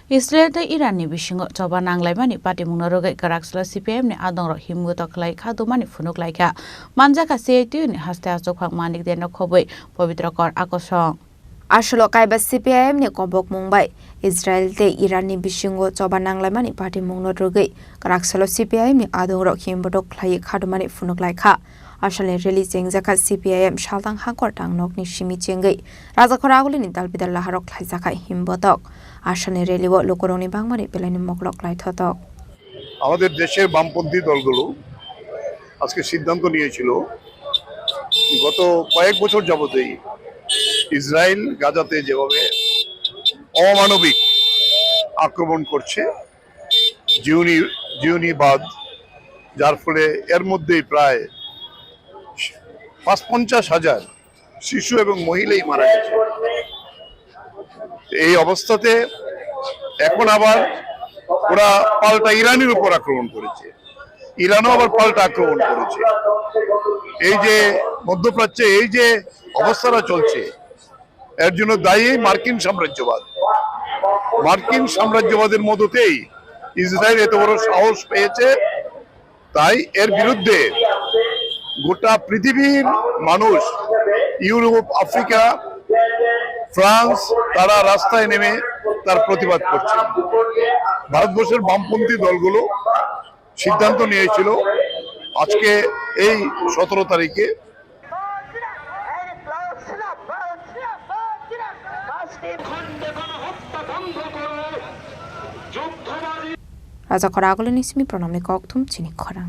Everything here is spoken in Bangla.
Israel Iran ni bisingo coba nanglaimani pati mungnarogai karaksala CPM ni adongrok himgu toklai khadumani funuklaika manjaka CITU ni haste asokhak manik deno khoboi pavitrakor akosong Asholo kaiba CPM ni kobok mumbai Israel te Iran ni bisingo coba nanglaimani pati mungnarogai karaksala CPM ni adongrok himgu toklai khadumani funuklaika Ashole releasing jaka CPM shaltang hakor tangnok ni shimi chengai raja khoraguli ni dalbidal laharok khlaijaka himbotok Ashole রেলিও লোকরণী বাংমারি পেলানি মকলক লাই থতক আমাদের দেশের বামপন্থী দলগুলো আজকে সিদ্ধান্ত নিয়েছিল গত কয়েক বছর যাবতেই ইসরায়েল গাজাতে যেভাবে অমানবিক আক্রমণ করছে জিওনিবাদ যার ফলে এর মধ্যেই প্রায় ৫০,০০০ শিশু এবং মহিলাই মারা গেছে এই অবস্থাতে এখন আবার ওরা পাল্টা ইরানের উপর আক্রমণ করেছে ইরানও আবার পাল্টা আক্রমণ করেছে এই যে মধ্যপ্রাচ্যে এই যে অবস্থাটা চলছে এর জন্য দায়ী মার্কিন সাম্রাজ্যবাদের মদতেই ইসরায়েল এত বড় সাহস পেয়েছে তাই এর বিরুদ্ধে গোটা পৃথিবীর মানুষ ইউরোপ আফ্রিকা ফ্রান্স তারা রাস্তায় নেমে তার প্রতিবাদ করছে ভারতবর্ষের বামপন্থী দলগুলো সিদ্ধান্ত নিয়েছিল আজকে এই 17 তারিখে রাজা খরাগলে নিসমি প্রণামে ককথুম চিনি খরাং